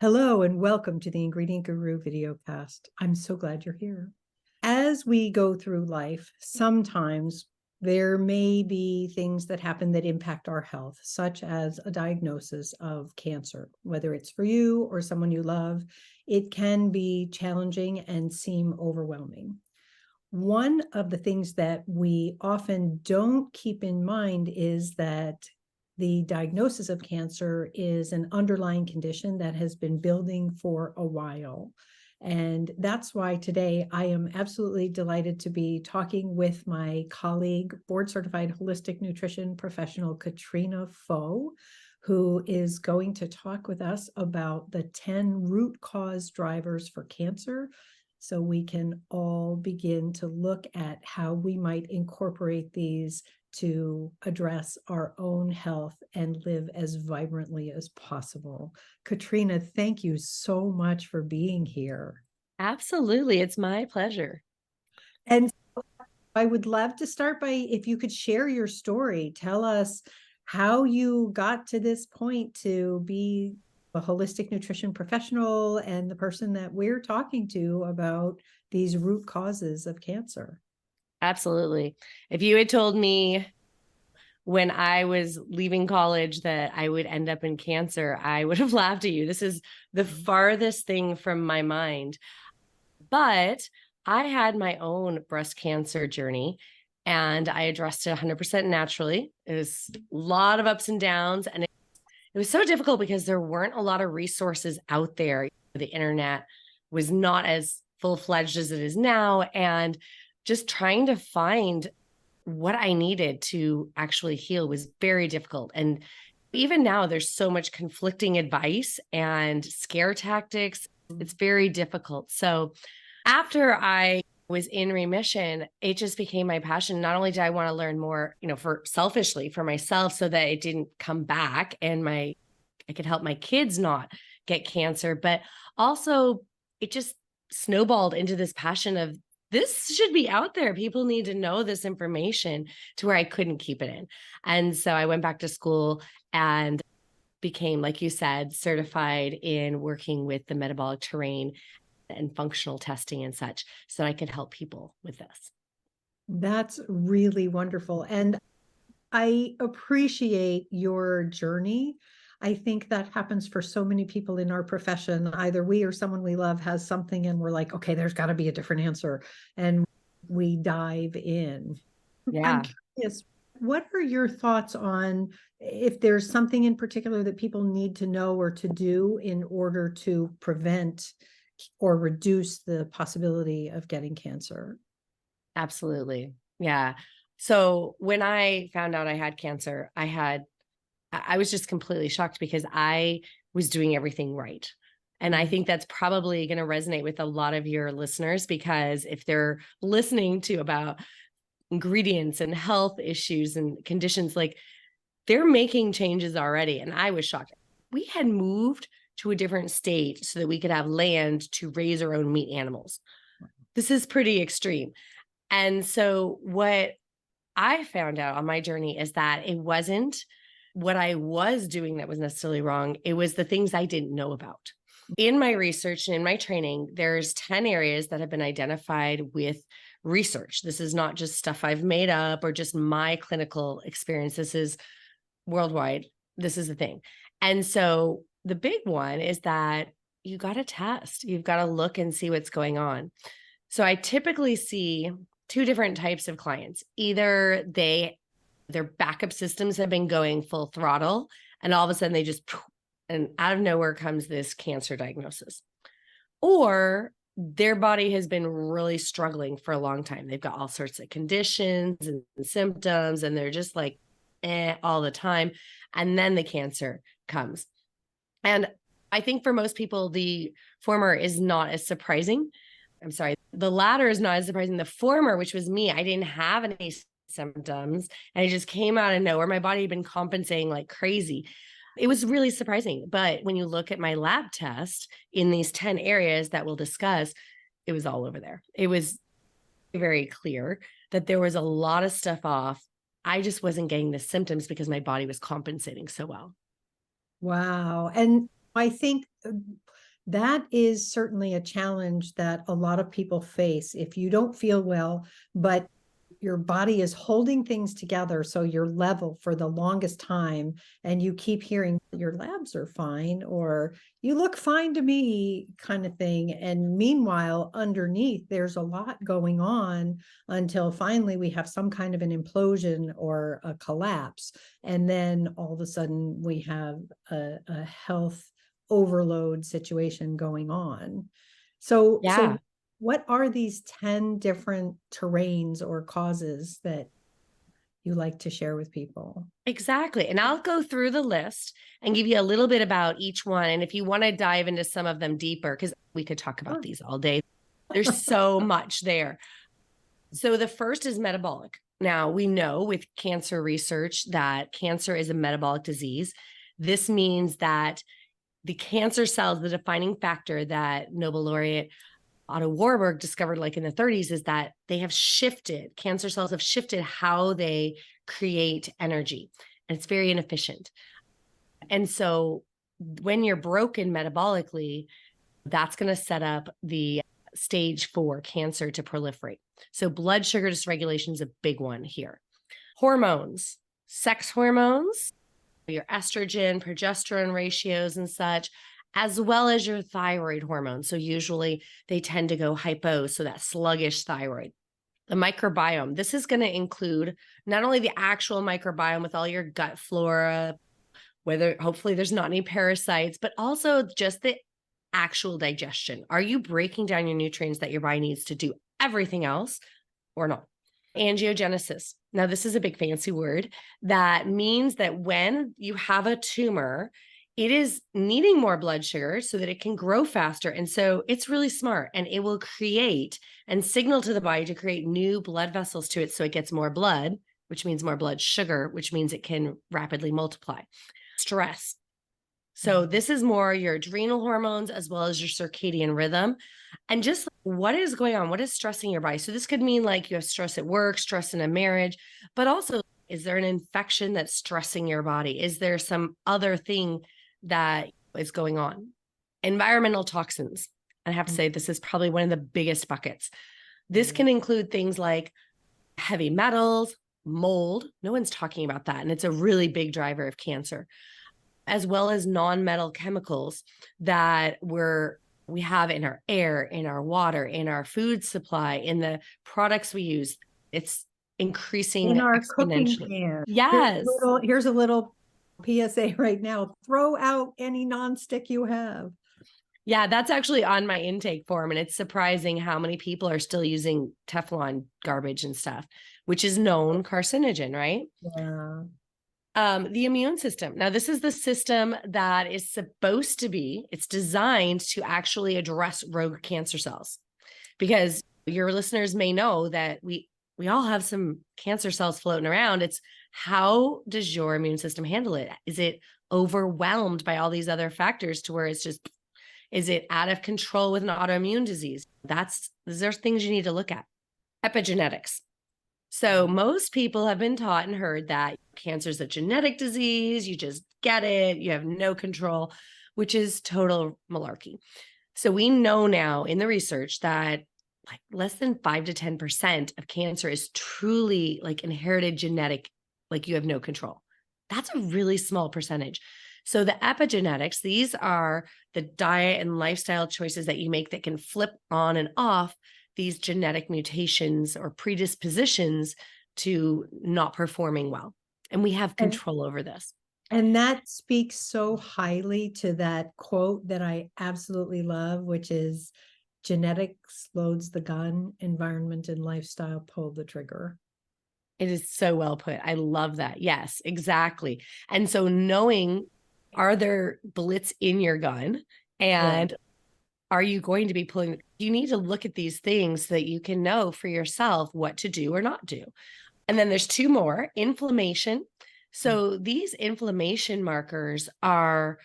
Hello and welcome to the Ingredient Guru videocast. I'm so glad you're here. As we go through life, sometimes there may be things that happen that impact our health, such as a diagnosis of cancer, whether it's for you or someone you love. It can be challenging and seem overwhelming. One of the things that we often don't keep in mind is that the diagnosis of cancer is an underlying condition that has been building for a while. And that's why today I am absolutely delighted to be talking with my colleague, board certified holistic nutrition professional, Katrina Foe, who is going to talk with us about the 10 root cause drivers for cancer, so we can all begin to look at how we might incorporate these to address our own health and live as vibrantly as possible. Katrina, thank you so much for being here. Absolutely. It's my pleasure. And I would love to start by, if you could share your story, tell us how you got to this point to be a holistic nutrition professional and the person that we're talking to about these root causes of cancer. Absolutely. If you had told me when I was leaving college that I would end up in cancer, I would have laughed at you. This is the farthest thing from my mind. But I had my own breast cancer journey and I addressed it 100% naturally. It was a lot of ups and downs. And it was so difficult because there weren't a lot of resources out there. The internet was not as full-fledged as it is now. And just trying to find what I needed to actually heal was very difficult. And even now, there's so much conflicting advice and scare tactics. It's very difficult. So after I was in remission, it just became my passion. Not only did I want to learn more, for selfishly for myself so that it didn't come back and I could help my kids not get cancer, but also it just snowballed into this passion of this should be out there. People need to know this information to where I couldn't keep it in. And so I went back to school and became, like you said, certified in working with the metabolic terrain and functional testing and such, so I could help people with this. That's really wonderful. And I appreciate your journey. I think that happens for so many people in our profession. Either we or someone we love has something and we're like, okay, there's got to be a different answer. And we dive in. I'm Yeah. curious, what are your thoughts on if there's something in particular that people need to know or to do in order to prevent or reduce the possibility of getting cancer? Absolutely. Yeah. So when I found out I had cancer, I was just completely shocked because I was doing everything right. And I think that's probably going to resonate with a lot of your listeners, because if they're listening to about ingredients and health issues and conditions, like they're making changes already. And I was shocked. We had moved to a different state so that we could have land to raise our own meat animals. This is pretty extreme. And so what I found out on my journey is that it wasn't what I was doing that was necessarily wrong. It was the things I didn't know about. In my research and in my training, there's 10 areas that have been identified with research. This is not just stuff I've made up or just my clinical experience. This is worldwide. This is the thing. And so the big one is that you got to test. You've got to look and see what's going on. So I typically see two different types of clients. Either their backup systems have been going full throttle and all of a sudden they just, and out of nowhere comes this cancer diagnosis. Or their body has been really struggling for a long time. They've got all sorts of conditions and symptoms, and they're just like, all the time. And then the cancer comes. And I think for most people, the former is not as surprising. I'm sorry. The latter is not as surprising. The former, which was me, I didn't have any symptoms and it just came out of nowhere. My body had been compensating like crazy. It was really surprising. But when you look at my lab test in these 10 areas that we'll discuss, it was all over there. It was very clear that there was a lot of stuff off. I just wasn't getting the symptoms because my body was compensating so well. Wow. And I think that is certainly a challenge that a lot of people face. If you don't feel well, but your body is holding things together so you're level for the longest time, and you keep hearing your labs are fine or you look fine to me kind of thing. And meanwhile, underneath, there's a lot going on until finally we have some kind of an implosion or a collapse. And then all of a sudden we have a health overload situation going on. So Yeah. what are these 10 different terrains or causes that you like to share with people? Exactly. And I'll go through the list and give you a little bit about each one. And if you want to dive into some of them deeper, because we could talk about these all day, there's so much there. So the first is metabolic. Now, we know with cancer research that cancer is a metabolic disease. This means that the cancer cells, the defining factor that Nobel laureate Otto Warburg discovered like in the 30s, is that they have shifted, cancer cells have shifted how they create energy, and it's very inefficient. And so when you're broken metabolically, that's going to set up the stage for cancer to proliferate. So blood sugar dysregulation is a big one here. Hormones, sex hormones, your estrogen, progesterone ratios and such, as well as your thyroid hormone. So usually they tend to go hypo, so that sluggish thyroid. The microbiome, this is going to include not only the actual microbiome with all your gut flora, whether hopefully there's not any parasites, but also just the actual digestion. Are you breaking down your nutrients that your body needs to do everything else or not? Angiogenesis. Now, this is a big fancy word that means that when you have a tumor, it is needing more blood sugar so that it can grow faster. And so it's really smart, and it will create and signal to the body to create new blood vessels to it so it gets more blood, which means more blood sugar, which means it can rapidly multiply. Stress. So this is more your adrenal hormones as well as your circadian rhythm. And just what is going on? What is stressing your body? So this could mean like you have stress at work, stress in a marriage, but also, is there an infection that's stressing your body? Is there some other thing that is going on? Environmental toxins. I have to say, this is probably one of the biggest buckets. This can include things like heavy metals, mold. No one's talking about that. And it's a really big driver of cancer, as well as non-metal chemicals that we have in our air, in our water, in our food supply, in the products we use. It's increasing In our cooking exponentially. pan. Yes. Here's a little PSA right now. Throw out any nonstick you have. Yeah, that's actually on my intake form. And it's surprising how many people are still using Teflon garbage and stuff, which is known carcinogen, right? Yeah. The immune system. Now, this is the system that is supposed to be, it's designed to actually address rogue cancer cells, because your listeners may know that we all have some cancer cells floating around. It's how does your immune system handle it? Is it overwhelmed by all these other factors to where it's just, is it out of control with an autoimmune disease? There's things you need to look at. Epigenetics. So most people have been taught and heard that cancer is a genetic disease. You just get it. You have no control, which is total malarkey. So we know now in the research that like less than 5 to 10% of cancer is truly like inherited genetic, like you have no control. That's a really small percentage. So the epigenetics, these are the diet and lifestyle choices that you make that can flip on and off these genetic mutations or predispositions to not performing well. And we have control over this. And that speaks so highly to that quote that I absolutely love, which is genetics loads the gun, environment and lifestyle pull the trigger. It is so well put. I love that. Yes, exactly. And so knowing, are there bullets in your gun? And are you going to be pulling? You need to look at these things so that you can know for yourself what to do or not do. And then there's two more: inflammation. So these inflammation markers are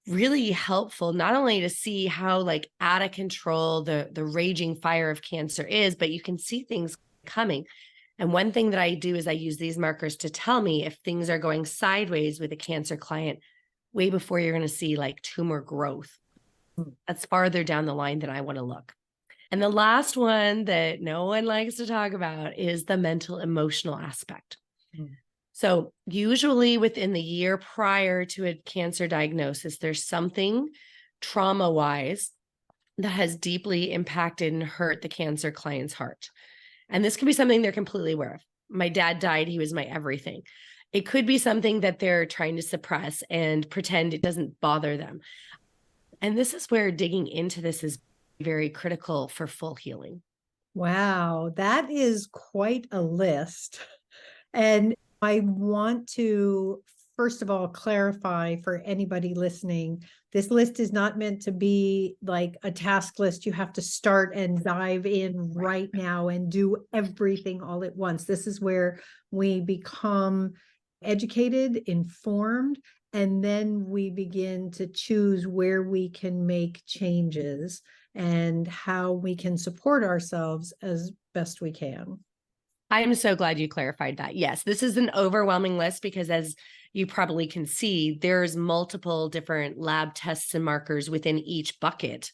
really helpful, not only to see how like out of control the raging fire of cancer is, but you can see things coming. And one thing that I do is I use these markers to tell me if things are going sideways with a cancer client way before you're going to see like tumor growth. That's farther down the line than I want to look. And the last one that no one likes to talk about is the mental emotional aspect. So usually within the year prior to a cancer diagnosis, there's something trauma-wise that has deeply impacted and hurt the cancer client's heart. And this can be something they're completely aware of. My dad died. He was my everything. It could be something that they're trying to suppress and pretend it doesn't bother them. And this is where digging into this is very critical for full healing. Wow, that is quite a list. And I want to, first of all, clarify for anybody listening, this list is not meant to be like a task list. You have to start and dive in right now and do everything all at once. This is where we become educated, informed, and then we begin to choose where we can make changes and how we can support ourselves as best we can. I'm so glad you clarified that. Yes, this is an overwhelming list because as you probably can see, there's multiple different lab tests and markers within each bucket.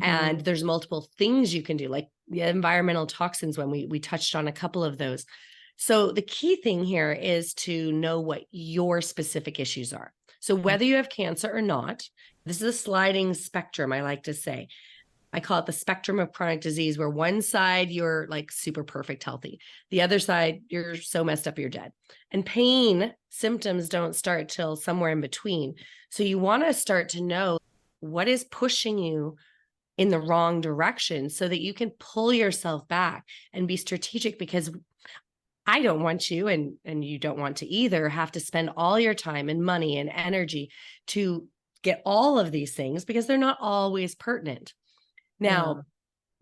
And there's multiple things you can do, like the environmental toxins when we touched on a couple of those. So the key thing here is to know what your specific issues are. So whether you have cancer or not, this is a sliding spectrum, I like to say. I call it the spectrum of chronic disease, where one side you're like super perfect healthy. The other side, you're so messed up, you're dead. And pain symptoms don't start till somewhere in between. So you want to start to know what is pushing you in the wrong direction so that you can pull yourself back and be strategic, because I don't want you, and you don't want to either, have to spend all your time and money and energy to get all of these things because they're not always pertinent. Now,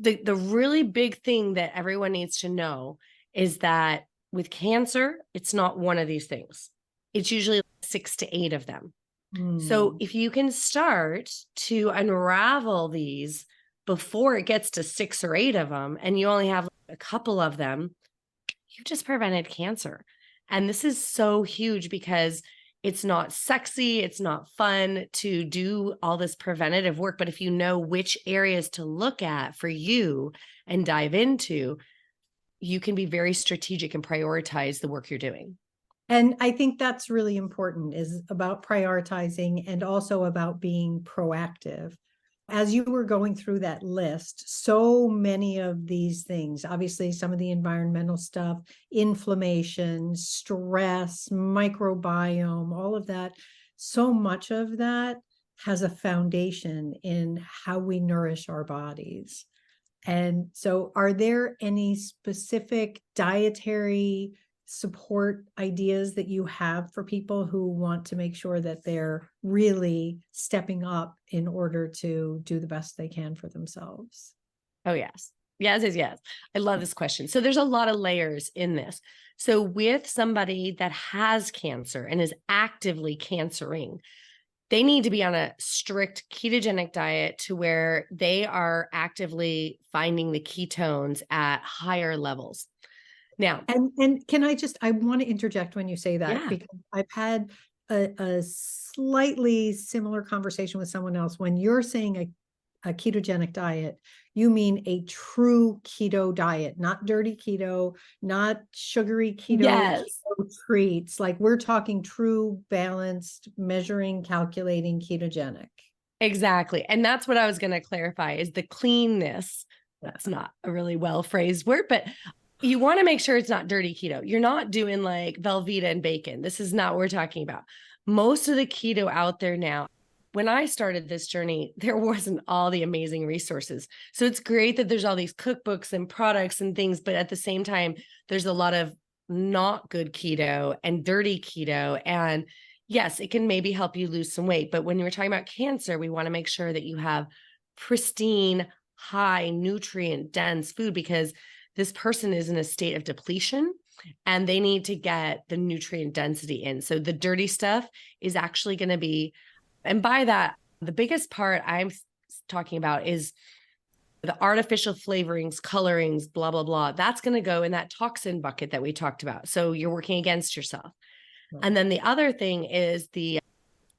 the really big thing that everyone needs to know is that with cancer, it's not one of these things. It's usually 6 to 8 of them. So if you can start to unravel these before it gets to 6 or 8 of them, and you only have a couple of them, you just prevented cancer. And this is so huge because it's not sexy, it's not fun to do all this preventative work. But if you know which areas to look at for you and dive into, you can be very strategic and prioritize the work you're doing. And I think that's really important, is about prioritizing and also about being proactive. As you were going through that list, so many of these things, obviously some of the environmental stuff, inflammation, stress, microbiome, all of that, so much of that has a foundation in how we nourish our bodies. And so are there any specific dietary support ideas that you have for people who want to make sure that they're really stepping up in order to do the best they can for themselves? Oh, yes. Yes. I love this question. So there's a lot of layers in this. So with somebody that has cancer and is actively cancering, they need to be on a strict ketogenic diet to where they are actively finding the ketones at higher levels. Now, and can I want to interject when you say that, because I've had a slightly similar conversation with someone else. When you're saying a ketogenic diet, you mean a true keto diet, not dirty keto, not sugary keto treats. Like we're talking true, balanced, measuring, calculating ketogenic. Exactly. And that's what I was going to clarify is the cleanness. That's not a really well phrased word, but you want to make sure it's not dirty keto. You're not doing like Velveeta and bacon. This is not what we're talking about. Most of the keto out there now, when I started this journey, there wasn't all the amazing resources. So it's great that there's all these cookbooks and products and things, but at the same time, there's a lot of not good keto and dirty keto. And yes, it can maybe help you lose some weight. But when you're talking about cancer, we want to make sure that you have pristine, high nutrient dense food, because this person is in a state of depletion and they need to get the nutrient density in. So the dirty stuff is actually going to be, and by that, the biggest part I'm talking about is the artificial flavorings, colorings, blah, blah, blah. That's going to go in that toxin bucket that we talked about. So you're working against yourself. And then the other thing is the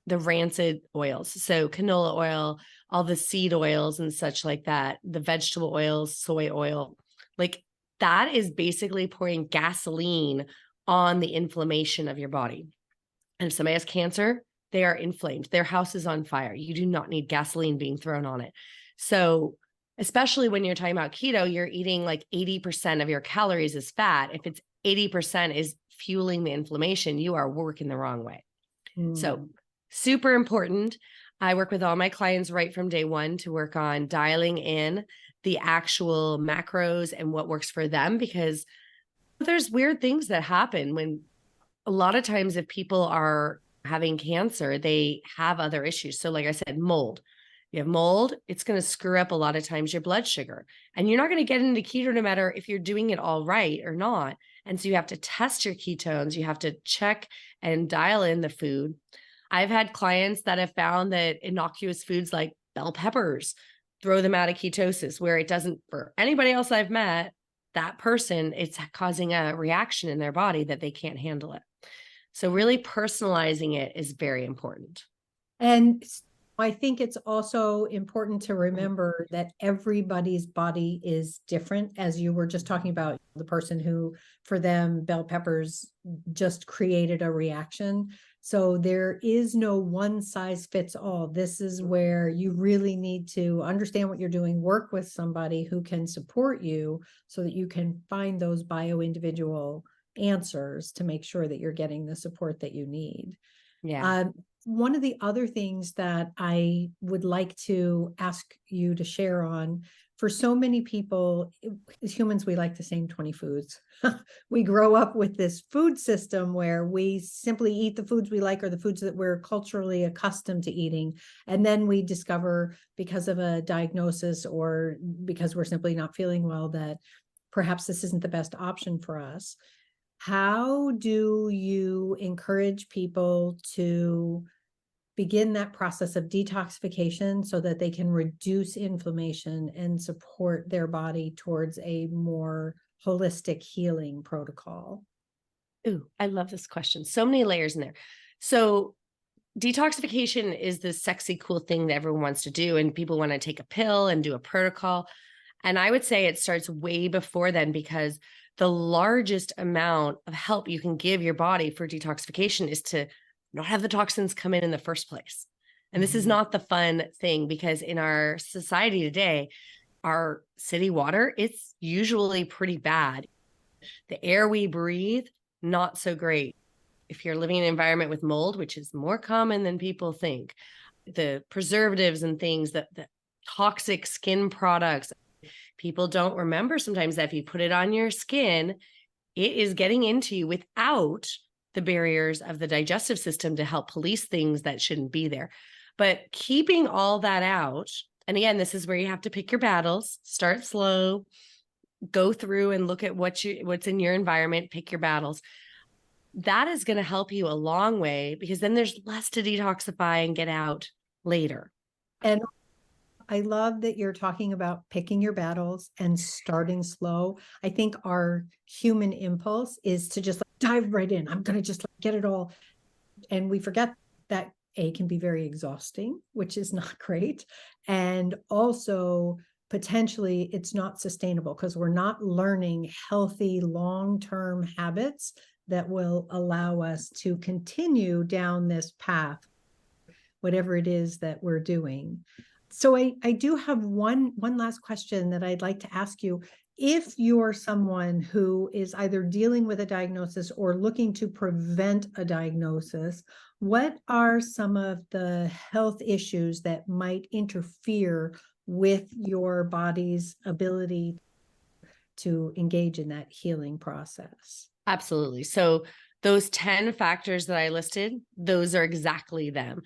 the rancid oils. So canola oil, all the seed oils and such like that, the vegetable oils, soy oil, like that is basically pouring gasoline on the inflammation of your body. And if somebody has cancer, they are inflamed. Their house is on fire. You do not need gasoline being thrown on it. So especially when you're talking about keto, you're eating like 80% of your calories is fat. If it's 80% is fueling the inflammation, you are working the wrong way. So super important. I work with all my clients right from day one to work on dialing in the actual macros and what works for them, because there's weird things that happen when a lot of times if people are having cancer, they have other issues. So like I said, mold. You have mold, it's going to screw up a lot of times your blood sugar. And you're not going to get into keto no matter if you're doing it all right or not. And so you have to test your ketones. You have to check and dial in the food. I've had clients that have found that innocuous foods like bell peppers throw them out of ketosis, where it doesn't for anybody else I've met, that person, it's causing a reaction in their body that they can't handle it. So really personalizing it is very important. And I think it's also important to remember that everybody's body is different, as you were just talking about the person who, for them, bell peppers just created a reaction. So there is no one size fits all. This is where you really need to understand what you're doing, work with somebody who can support you so that you can find those bio-individual answers to make sure that you're getting the support that you need. Yeah. One of the other things that I would like to ask you to share on, for so many people, as humans, we like the same 20 foods. We grow up with this food system where we simply eat the foods we like or the foods that we're culturally accustomed to eating. And then we discover, because of a diagnosis or because we're simply not feeling well, that perhaps this isn't the best option for us. How do you encourage people to begin that process of detoxification so that they can reduce inflammation and support their body towards a more holistic healing protocol? Ooh, I love this question. So many layers in there. So detoxification is this sexy, cool thing that everyone wants to do. And people want to take a pill and do a protocol. And I would say it starts way before then, because the largest amount of help you can give your body for detoxification is to not have the toxins come in the first place. And this is not the fun thing, because in our society today, our city water, it's usually pretty bad. The air we breathe, not so great. If you're living in an environment with mold, which is more common than people think, the preservatives and things, that the toxic skin products, people don't remember sometimes that if you put it on your skin, it is getting into you without the barriers of the digestive system to help police things that shouldn't be there. But keeping all that out, and again, this is where you have to pick your battles, start slow, go through and look at what's in your environment, pick your battles. That is going to help you a long way, because then there's less to detoxify and get out later. And I love that you're talking about picking your battles and starting slow. I think our human impulse is to just dive right in. I'm going to just get it all. And we forget that can be very exhausting, which is not great. And also potentially it's not sustainable, because we're not learning healthy long-term habits that will allow us to continue down this path, whatever it is that we're doing. So I do have one last question that I'd like to ask you. If you're someone who is either dealing with a diagnosis or looking to prevent a diagnosis, what are some of the health issues that might interfere with your body's ability to engage in that healing process? Absolutely. So those 10 factors that I listed, those are exactly them.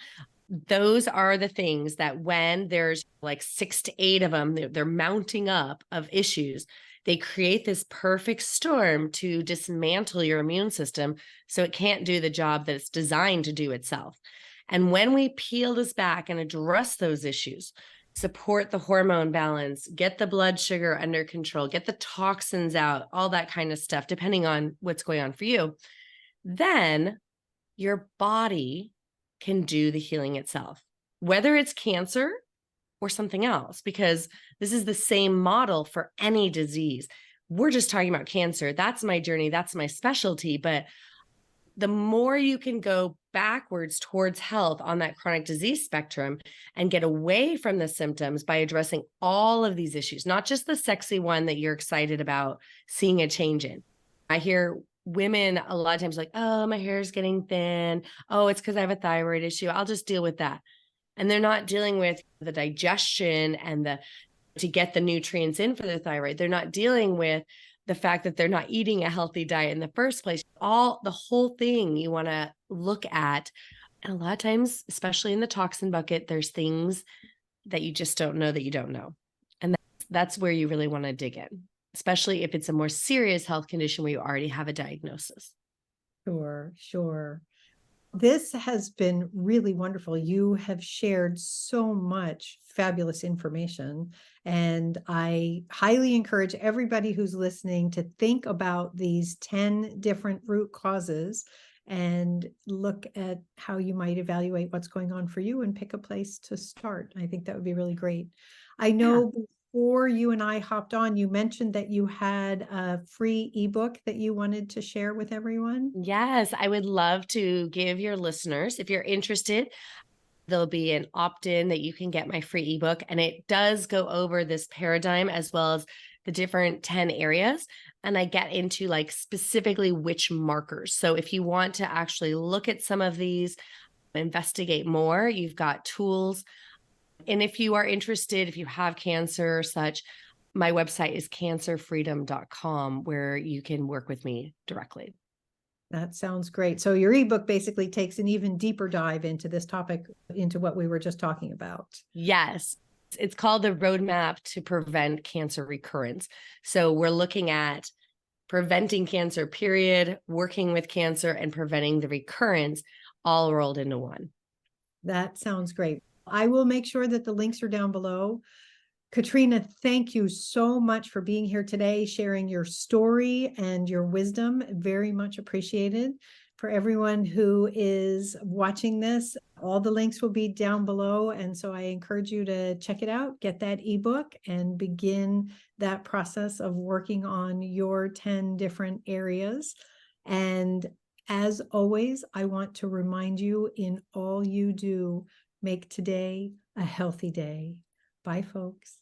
Those are the things that when there's like 6 to 8 of them, they're mounting up of issues, they create this perfect storm to dismantle your immune system so it can't do the job that it's designed to do itself. And when we peel this back and address those issues, support the hormone balance, get the blood sugar under control, get the toxins out, all that kind of stuff, depending on what's going on for you, then your body can do the healing itself, whether it's cancer or something else, because this is the same model for any disease. We're just talking about cancer. That's my journey. That's my specialty. But the more you can go backwards towards health on that chronic disease spectrum and get away from the symptoms by addressing all of these issues, not just the sexy one that you're excited about seeing a change in. I hear women a lot of times like, oh, my hair is getting thin. Oh, it's because I have a thyroid issue. I'll just deal with that. And they're not dealing with the digestion and to get the nutrients in for their thyroid. They're not dealing with the fact that they're not eating a healthy diet in the first place. The whole thing you want to look at. And a lot of times, especially in the toxin bucket, there's things that you just don't know that you don't know. And that's where you really want to dig in, especially if it's a more serious health condition where you already have a diagnosis. Sure. This has been really wonderful. You have shared so much fabulous information, and I highly encourage everybody who's listening to think about these 10 different root causes and look at how you might evaluate what's going on for you and pick a place to start. I think that would be really great. I know before you and I hopped on, you mentioned that you had a free ebook that you wanted to share with everyone. Yes, I would love to give your listeners, if you're interested, there'll be an opt-in that you can get my free ebook. And it does go over this paradigm as well as the different 10 areas. And I get into like specifically which markers. So if you want to actually look at some of these, investigate more, you've got tools. And if you are interested, if you have cancer or such, my website is cancerfreedom.com, where you can work with me directly. That sounds great. So your ebook basically takes an even deeper dive into this topic, into what we were just talking about. Yes. It's called the Roadmap to Prevent Cancer Recurrence. So we're looking at preventing cancer, period, working with cancer, and preventing the recurrence all rolled into one. That sounds great. I will make sure that the links are down below. Katrina, thank you so much for being here today, sharing your story and your wisdom. Very much appreciated. For everyone who is watching this, all the links will be down below. And so I encourage you to check it out, get that ebook, and begin that process of working on your 10 different areas. And as always, I want to remind you, in all you do, make today a healthy day. Bye, folks.